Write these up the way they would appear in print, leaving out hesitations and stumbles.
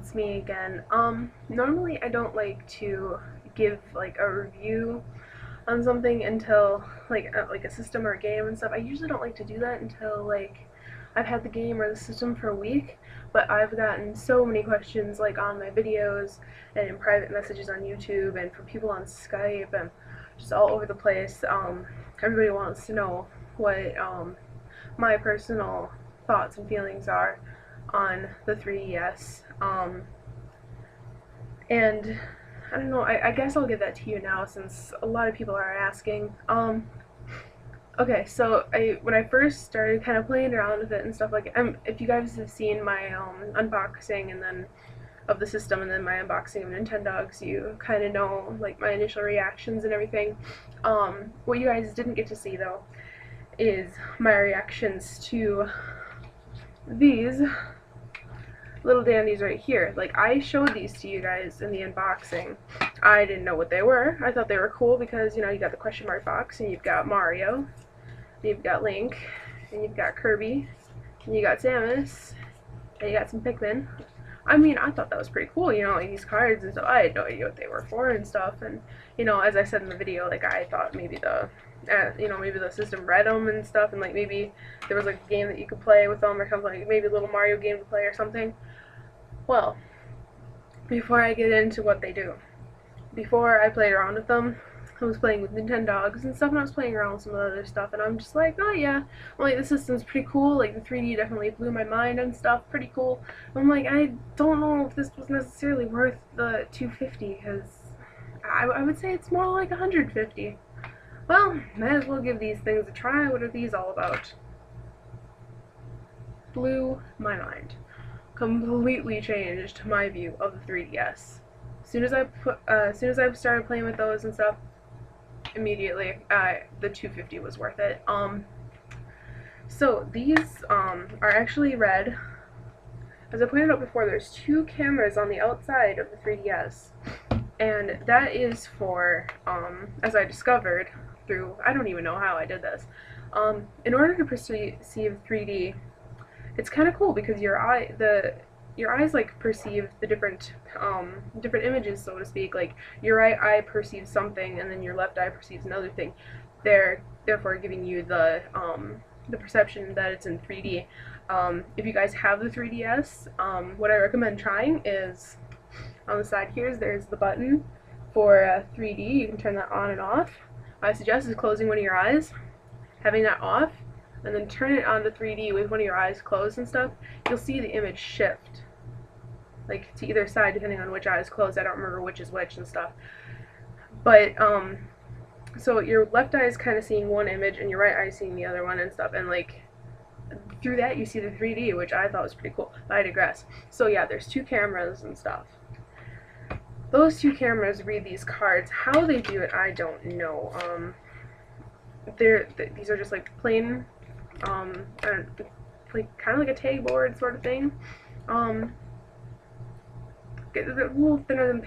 it's me again. Normally I don't like to give like a review on something until like a system or a game and stuff. I usually don't like to do that until like I've had the game or the system for a week, but I've gotten so many questions like on my videos and in private messages on YouTube and from people on Skype and just all over the place. Everybody wants to know what my personal thoughts and feelings are on the 3DS. And I don't know, I guess I'll give that to you now since a lot of people are asking. Okay, so when I first started kind of playing around with it and stuff like if you guys have seen my unboxing and then of the system and then my unboxing of Nintendogs, you kind of know like my initial reactions and everything. What you guys didn't get to see though is my reactions to these little dandies right here. Like, I showed these to you guys in the unboxing. I didn't know what they were. I thought they were cool because, you know, you got the question mark box and you've got Mario, and you've got Link, and you've got Kirby, and you got Samus, and you got some Pikmin. I mean, I thought that was pretty cool, you know, like these cards and stuff. I had no idea what they were for and stuff, and, you know, as I said in the video, like, I thought maybe you know, maybe the system read them and stuff, and, like, maybe there was, like, a game that you could play with them or something, like, maybe a little Mario game to play or something. Well, before I get into what they do, before I played around with them, I was playing with Nintendogs and stuff, and I was playing around with some other stuff, and I'm just like, oh yeah, well, like, the system's pretty cool, like, the 3D definitely blew my mind and stuff, pretty cool. I'm like, I don't know if this was necessarily worth the $250, because I would say it's more like $150. Well, might as well give these things a try. What are these all about? Blew my mind. Completely changed my view of the 3DS. As soon as I started playing with those and stuff, immediately the 250 was worth it. So these are actually red. As I pointed out before, there's two cameras on the outside of the 3DS, and that is for, as I discovered through, I don't even know how I did this, in order to perceive 3D, it's kind of cool because your eyes like perceive the different images, so to speak. Like your right eye perceives something, and then your left eye perceives another thing. They're therefore giving you the perception that it's in 3D. If you guys have the 3DS, what I recommend trying is on the side here. There's the button for 3D. You can turn that on and off. I suggest is closing one of your eyes, having that off, and then turn it on to 3D with one of your eyes closed and stuff. You'll see the image shift, like to either side depending on which eye is closed. I don't remember which is which and stuff. But so your left eye is kind of seeing one image and your right eye is seeing the other one and stuff, and like through that you see the 3D, which I thought was pretty cool. But I digress. So yeah, there's two cameras and stuff. Those two cameras read these cards. How they do it, I don't know. These are just like plain, like kind of like a tag board sort of thing. A little thinner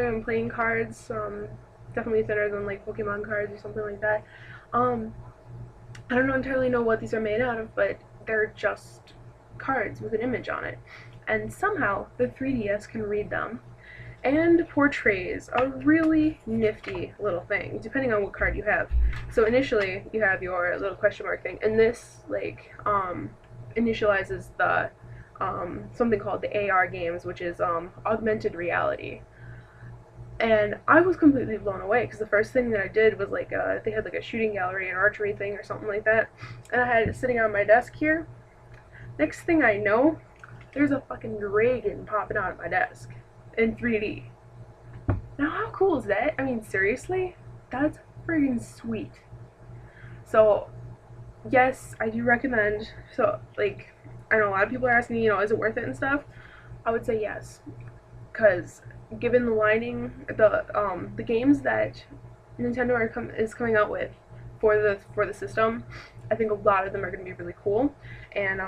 than playing cards. Definitely thinner than like Pokemon cards or something like that. I don't entirely know what these are made out of, but they're just cards with an image on it. And somehow the 3DS can read them and portrays a really nifty little thing, depending on what card you have. So initially, you have your little question mark thing, and this, like, initializes the, something called the AR games, which is, Augmented Reality. And I was completely blown away, because the first thing that I did was, like, they had, like, a shooting gallery, an archery thing, or something like that, and I had it sitting on my desk here. Next thing I know, there's a fucking dragon popping out of my desk in 3D. Now how cool is that? I mean, seriously? That's friggin' sweet. So, yes, I do recommend, so, like, I know a lot of people are asking me, you know, is it worth it and stuff? I would say yes. Because, given the lining, the games that Nintendo is coming out with for the system, I think a lot of them are going to be really cool. And,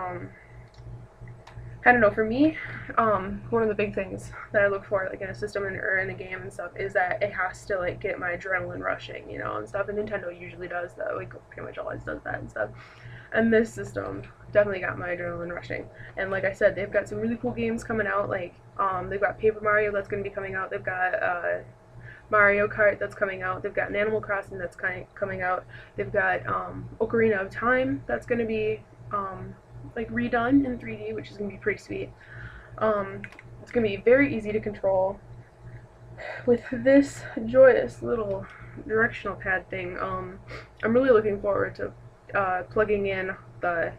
I don't know, for me, one of the big things that I look for, like, in a system or in a game and stuff, is that it has to, like, get my adrenaline rushing, you know, and stuff, and Nintendo usually does that, like, pretty much always does that and stuff. And this system definitely got my adrenaline rushing. And like I said, they've got some really cool games coming out. Like they've got Paper Mario that's going to be coming out. They've got Mario Kart that's coming out. They've got an Animal Crossing that's coming out. They've got Ocarina of Time that's going to be like redone in 3D, which is going to be pretty sweet. It's going to be very easy to control with this joyous little directional pad thing. I'm really looking forward to plugging in the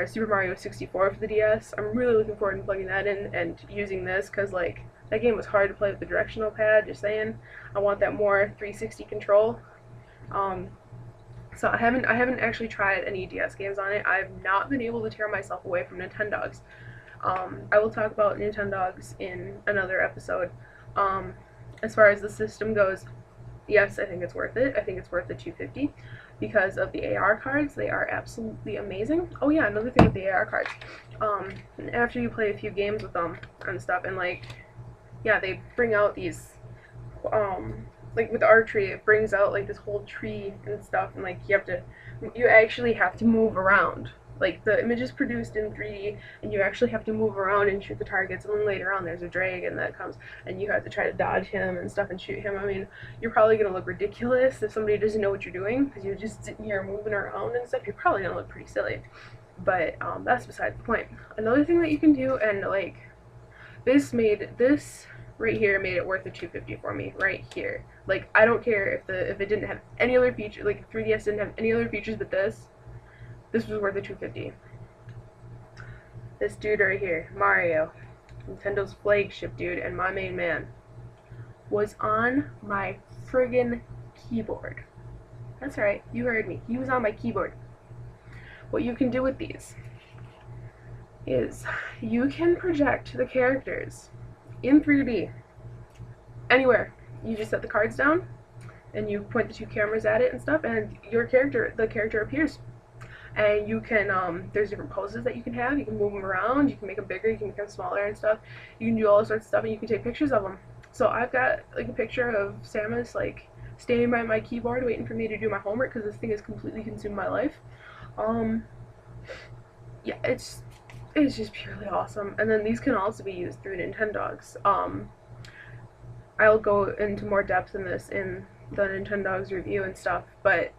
Super Mario 64 for the DS. I'm really looking forward to plugging that in and using this because like that game was hard to play with the directional pad. Just saying, I want that more 360 control. So I haven't actually tried any DS games on it. I've not been able to tear myself away from Nintendogs. I will talk about Nintendogs in another episode. As far as the system goes, yes, I think it's worth it. I think it's worth the $250 because of the AR cards. They are absolutely amazing. Oh yeah, another thing with the AR cards. After you play a few games with them and stuff, and like, yeah, they bring out these, like with archery, it brings out like this whole tree and stuff, and like you actually have to move around. Like the image is produced in 3D, and you actually have to move around and shoot the targets. And then later on, there's a dragon that comes, and you have to try to dodge him and stuff and shoot him. I mean, you're probably gonna look ridiculous if somebody doesn't know what you're doing because you're just sitting here moving around and stuff. You're probably gonna look pretty silly. But that's beside the point. Another thing that you can do, and like this right here made it worth the $250 for me right here. Like I don't care if it didn't have any other feature, like 3DS didn't have any other features but this was worth the $250. This dude right here, Mario, Nintendo's flagship dude and my main man, was on my friggin' keyboard. That's right, you heard me. He was on my keyboard. What you can do with these is you can project the characters in 3D anywhere. You just set the cards down and you point the two cameras at it and stuff, and the character appears. And you can, there's different poses that you can have. You can move them around, you can make them bigger, you can make them smaller and stuff. You can do all sorts of stuff, and you can take pictures of them. So I've got like a picture of Samus like standing by my keyboard waiting for me to do my homework because this thing has completely consumed my life. Yeah, it's just purely awesome. And then these can also be used through Nintendogs. I'll go into more depth in this in the Nintendogs review and stuff, but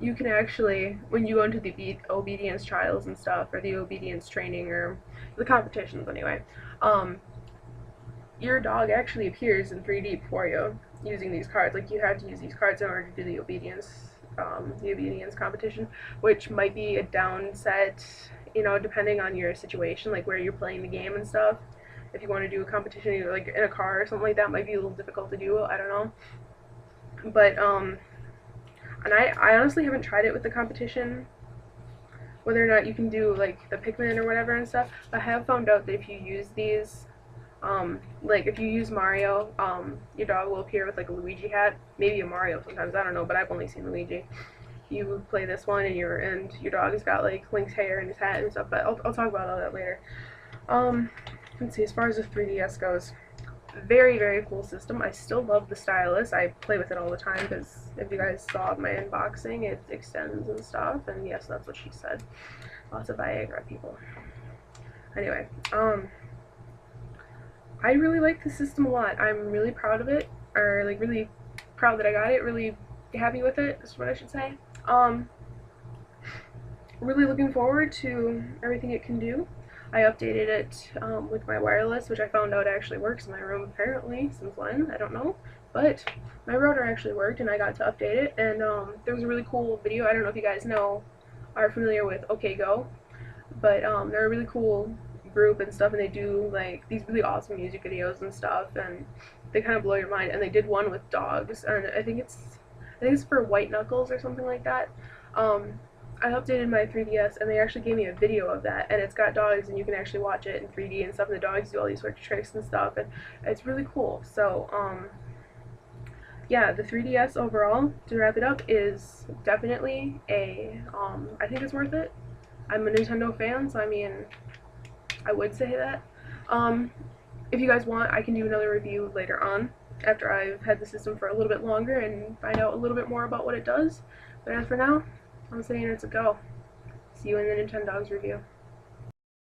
you can actually, when you go into the obedience trials and stuff, or the obedience training, or the competitions anyway, your dog actually appears in 3D for you using these cards. Like you have to use these cards in order to do the obedience competition, which might be a downset, you know, depending on your situation, like where you're playing the game and stuff. If you want to do a competition, either like in a car or something like that, might be a little difficult to do. I don't know, but and I honestly haven't tried it with the competition, whether or not you can do like the Pikmin or whatever and stuff. I have found out that if you use these, like if you use Mario, your dog will appear with like a Luigi hat, maybe a Mario sometimes, I don't know, but I've only seen Luigi. You play this one and your dog has got like Link's hair and his hat and stuff, but I'll talk about all that later. Let's see, as far as the 3DS goes, very, very cool system. I still love the stylus. I play with it all the time because if you guys saw my unboxing, it extends and stuff, and yes, that's what she said. Lots of Viagra people. Anyway, I really like the system a lot. I'm really proud of it, or like really proud that I got it, really happy with it, is what I should say. Really looking forward to everything it can do. I updated it with my wireless, which I found out actually works in my room apparently. Since when? I don't know. But my router actually worked and I got to update it, and there was a really cool video. I don't know if you guys are familiar with Kage, but they're a really cool group and stuff, and they do like these really awesome music videos and stuff, and they kind of blow your mind. And they did one with dogs, and I think it's for White Knuckles or something like that. I updated my 3DS and they actually gave me a video of that, and it's got dogs and you can actually watch it in 3D and stuff, and the dogs do all these sorts of tricks and stuff, and it's really cool. So yeah, the 3DS overall, to wrap it up, is definitely I think it's worth it. I'm a Nintendo fan, so I mean, I would say that. If you guys want, I can do another review later on after I've had the system for a little bit longer and find out a little bit more about what it does. But as for now, I'm saying it's a go. See you in the Nintendogs review.